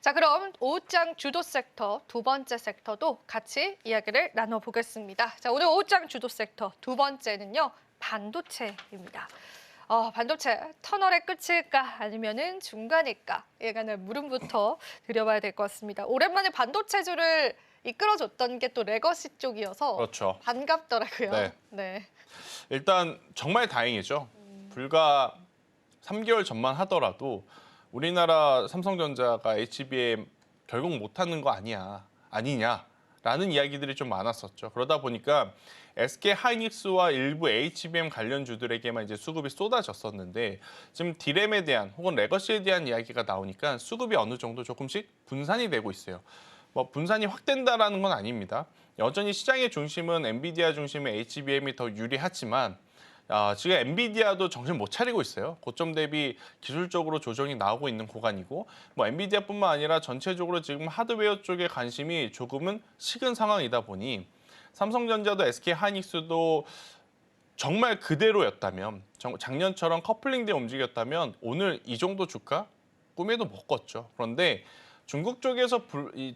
자, 그럼 오후장 주도 섹터 두 번째 섹터도 같이 이야기를 나눠보겠습니다. 자, 오늘 오후장 주도 섹터 두 번째는요, 반도체입니다. 반도체 터널의 끝일까 아니면은 중간일까? 예간의 물음부터 드려봐야 될 것 같습니다. 오랜만에 반도체주를 이끌어줬던 게 또 레거시 쪽이어서 그렇죠. 반갑더라고요. 네. 네. 일단 정말 다행이죠. 불과 3개월 전만 하더라도 우리나라 삼성전자가 HBM 결국 못하는 거 아니냐라는 이야기들이 좀 많았었죠. 그러다 보니까 SK 하이닉스와 일부 HBM 관련주들에게만 이제 수급이 쏟아졌었는데 지금 디램에 대한 혹은 레거시에 대한 이야기가 나오니까 수급이 어느 정도 조금씩 분산이 되고 있어요. 뭐 분산이 확 된다라는 건 아닙니다. 여전히 시장의 중심은 엔비디아 중심의 HBM이 더 유리하지만 지금 엔비디아도 정신 못 차리고 있어요. 고점 대비 기술적으로 조정이 나오고 있는 구간이고 뭐 엔비디아뿐만 아니라 전체적으로 지금 하드웨어 쪽에 관심이 조금은 식은 상황이다 보니 삼성전자도 SK 하이닉스도 정말 그대로였다면 작년처럼 커플링돼 움직였다면 오늘 이 정도 주가 꿈에도 못 꿨죠. 그런데 중국 쪽에서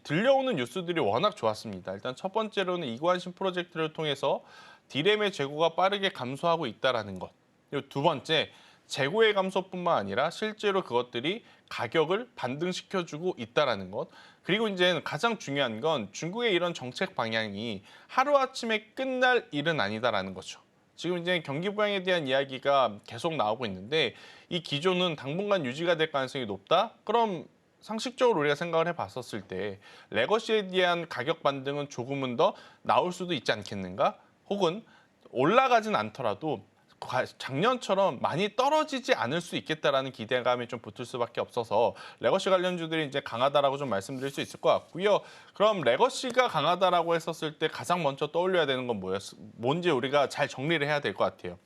들려오는 뉴스들이 워낙 좋았습니다. 일단 첫 번째로는 이관심 프로젝트를 통해서 디램의 재고가 빠르게 감소하고 있다는 것. 그리고 두 번째, 재고의 감소뿐만 아니라 실제로 그것들이 가격을 반등시켜주고 있다는 것. 그리고 이제 가장 중요한 건 중국의 이런 정책 방향이 하루아침에 끝날 일은 아니다라는 거죠. 지금 이제 경기 부양에 대한 이야기가 계속 나오고 있는데 이 기조는 당분간 유지가 될 가능성이 높다? 그럼 상식적으로 우리가 생각을 해봤었을 때 레거시에 대한 가격 반등은 조금은 더 나올 수도 있지 않겠는가? 혹은 올라가진 않더라도 작년처럼 많이 떨어지지 않을 수 있겠다라는 기대감이 좀 붙을 수밖에 없어서 레거시 관련주들이 이제 강하다라고 좀 말씀드릴 수 있을 것 같고요. 그럼 레거시가 강하다라고 했었을 때 가장 먼저 떠올려야 되는 건 뭔지 우리가 잘 정리를 해야 될 것 같아요.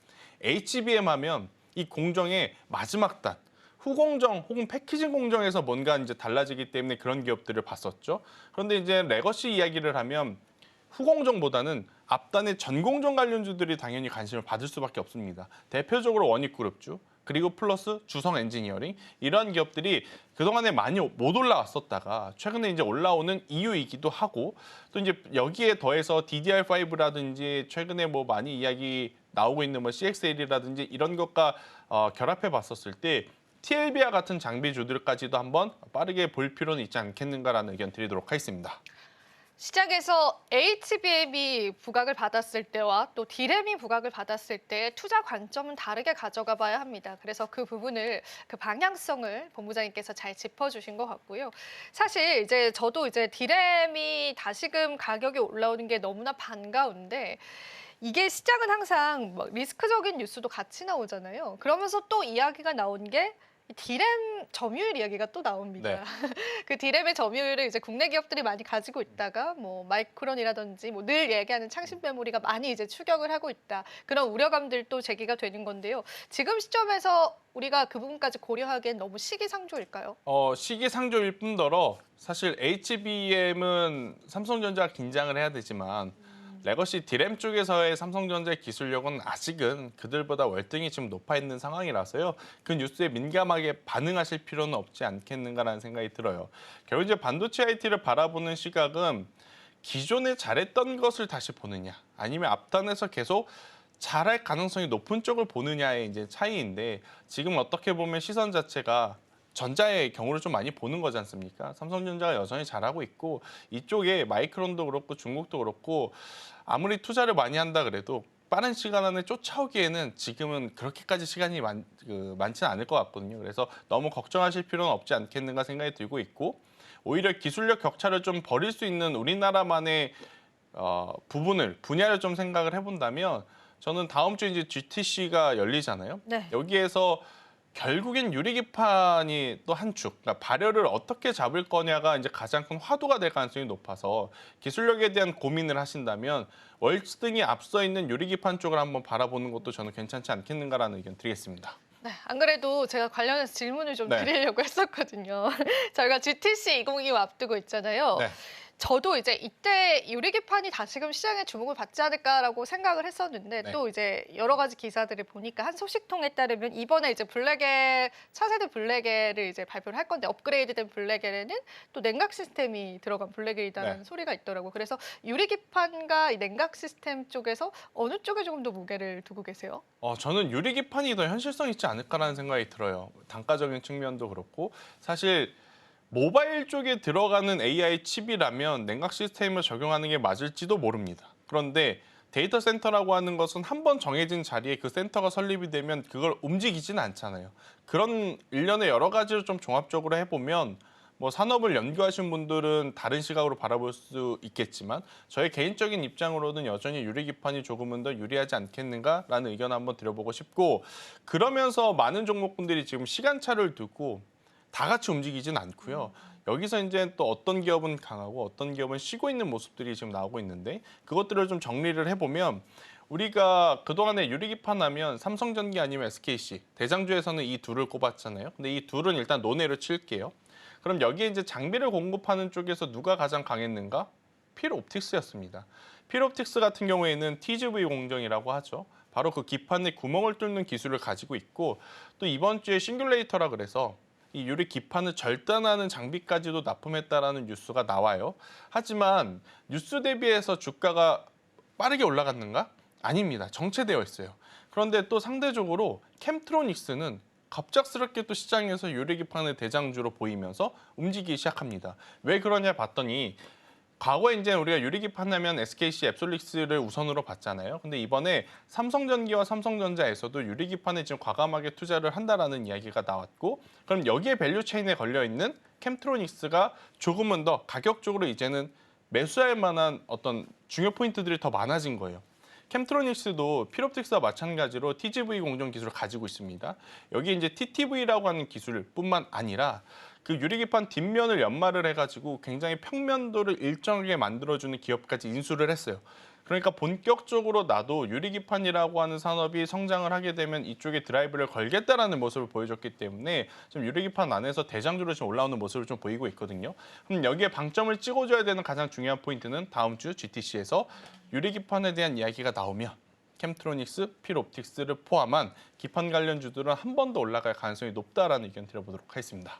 HBM 하면 이 공정의 마지막 단, 후공정 혹은 패키징 공정에서 뭔가 이제 달라지기 때문에 그런 기업들을 봤었죠. 그런데 이제 레거시 이야기를 하면 후공정보다는 앞단의 전공정 관련주들이 당연히 관심을 받을 수밖에 없습니다. 대표적으로 원익그룹주, 그리고 플러스 주성 엔지니어링 이런 기업들이 그동안에 많이 못 올라왔었다가 최근에 이제 올라오는 이유이기도 하고 또 이제 여기에 더해서 DDR5라든지 최근에 뭐 많이 이야기 나오고 있는 뭐 CXL이라든지 이런 것과 결합해 봤었을 때 TLB와 같은 장비주들까지도 한번 빠르게 볼 필요는 있지 않겠는가라는 의견 드리도록 하겠습니다. 시장에서 HBM이 부각을 받았을 때와 또 디램이 부각을 받았을 때 투자 관점은 다르게 가져가 봐야 합니다. 그래서 그 부분을, 그 방향성을 본부장님께서 잘 짚어주신 것 같고요. 사실 이제 저도 이제 디램이 다시금 가격이 올라오는 게 너무나 반가운데 이게 시장은 항상 막 리스크적인 뉴스도 같이 나오잖아요. 그러면서 또 이야기가 나온 게 디램 점유율 이야기가 또 나옵니다. 네. 그 디램의 점유율을 이제 국내 기업들이 많이 가지고 있다가 뭐 마이크론이라든지 뭐 늘 얘기하는 창신 메모리가 많이 이제 추격을 하고 있다. 그런 우려감들도 제기가 되는 건데요. 지금 시점에서 우리가 그 부분까지 고려하기엔 너무 시기상조일까요? 시기상조일 뿐더러 사실 HBM은 삼성전자가 긴장을 해야 되지만 레거시 디램 쪽에서의 삼성전자의 기술력은 아직은 그들보다 월등히 지금 높아 있는 상황이라서요. 그 뉴스에 민감하게 반응하실 필요는 없지 않겠는가라는 생각이 들어요. 결국 이제 반도체 IT를 바라보는 시각은 기존에 잘했던 것을 다시 보느냐 아니면 앞단에서 계속 잘할 가능성이 높은 쪽을 보느냐의 이제 차이인데 지금 어떻게 보면 시선 자체가 전자의 경우를 좀 많이 보는 거지 않습니까? 삼성전자가 여전히 잘하고 있고 이쪽에 마이크론도 그렇고 중국도 그렇고 아무리 투자를 많이 한다 그래도 빠른 시간 안에 쫓아오기에는 지금은 그렇게까지 시간이 많지는 않을 것 같거든요. 그래서 너무 걱정하실 필요는 없지 않겠는가 생각이 들고 있고 오히려 기술력 격차를 좀 벌일 수 있는 우리나라만의 분야를 좀 생각을 해본다면 저는 다음 주 이제 GTC가 열리잖아요. 네. 여기에서 결국엔 유리기판이 또 한 축, 그러니까 발열을 어떻게 잡을 거냐가 이제 가장 큰 화두가 될 가능성이 높아서 기술력에 대한 고민을 하신다면 월등히 앞서 있는 유리기판 쪽을 한번 바라보는 것도 저는 괜찮지 않겠는가라는 의견 드리겠습니다. 네, 안 그래도 제가 관련해서 질문을 좀 네. 드리려고 했었거든요. 저희가 GTC 2025 앞두고 있잖아요. 네. 저도 이제 이때 유리기판이 다시금 시장에 주목을 받지 않을까라고 생각을 했었는데 네. 또 이제 여러 가지 기사들을 보니까 한 소식통에 따르면 이번에 이제 블랙에 차세대 블랙에를 이제 발표를 할 건데 업그레이드된 블랙에는 또 냉각 시스템이 들어간 블랙이다라는 네. 소리가 있더라고요. 그래서 유리기판과 이 냉각 시스템 쪽에서 어느 쪽에 조금 더 무게를 두고 계세요? 저는 유리기판이 더 현실성 있지 않을까라는 생각이 들어요. 단가적인 측면도 그렇고 사실 모바일 쪽에 들어가는 AI 칩이라면 냉각 시스템을 적용하는 게 맞을지도 모릅니다. 그런데 데이터 센터라고 하는 것은 한 번 정해진 자리에 그 센터가 설립이 되면 그걸 움직이지는 않잖아요. 그런 일련의 여러 가지를 좀 종합적으로 해보면 뭐 산업을 연구하신 분들은 다른 시각으로 바라볼 수 있겠지만 저의 개인적인 입장으로는 여전히 유리기판이 조금은 더 유리하지 않겠는가라는 의견을 한번 드려보고 싶고 그러면서 많은 종목분들이 지금 시간차를 두고 다 같이 움직이진 않고요. 여기서 이제 또 어떤 기업은 강하고 어떤 기업은 쉬고 있는 모습들이 지금 나오고 있는데 그것들을 좀 정리를 해보면 우리가 그동안에 유리기판 하면 삼성전기 아니면 SKC 대장주에서는 이 둘을 꼽았잖아요. 근데 이 둘은 일단 논외로 칠게요. 그럼 여기에 이제 장비를 공급하는 쪽에서 누가 가장 강했는가? 필옵틱스였습니다. 필옵틱스 같은 경우에는 TGV 공정이라고 하죠. 바로 그 기판에 구멍을 뚫는 기술을 가지고 있고 또 이번 주에 싱귤레이터라 그래서 이 유리 기판을 절단하는 장비까지도 납품했다라는 뉴스가 나와요. 하지만 뉴스 대비해서 주가가 빠르게 올라갔는가? 아닙니다. 정체되어 있어요. 그런데 또 상대적으로 캠트로닉스는 갑작스럽게 또 시장에서 유리기판의 대장주로 보이면서 움직이기 시작합니다. 왜 그러냐 봤더니 과거에 이제 우리가 유리기판 하면 SKC, 앱솔릭스를 우선으로 봤잖아요. 근데 이번에 삼성전기와 삼성전자에서도 유리기판에 지금 과감하게 투자를 한다라는 이야기가 나왔고 그럼 여기에 밸류체인에 걸려있는 캠트로닉스가 조금은 더 가격적으로 이제는 매수할 만한 어떤 중요 포인트들이 더 많아진 거예요. 캠트로닉스도 필옵틱스와 마찬가지로 TGV 공정 기술을 가지고 있습니다. 여기 이제 TTV라고 하는 기술뿐만 아니라 그 유리기판 뒷면을 연마를 해가지고 굉장히 평면도를 일정하게 만들어주는 기업까지 인수를 했어요. 그러니까 본격적으로 나도 유리기판이라고 하는 산업이 성장을 하게 되면 이쪽에 드라이브를 걸겠다라는 모습을 보여줬기 때문에 좀 유리기판 안에서 대장주로 지금 올라오는 모습을 좀 보이고 있거든요. 그럼 여기에 방점을 찍어줘야 되는 가장 중요한 포인트는 다음 주 GTC에서 유리기판에 대한 이야기가 나오면 캠트로닉스, 필옵틱스를 포함한 기판 관련주들은 한 번 더 올라갈 가능성이 높다라는 의견 드려보도록 하겠습니다.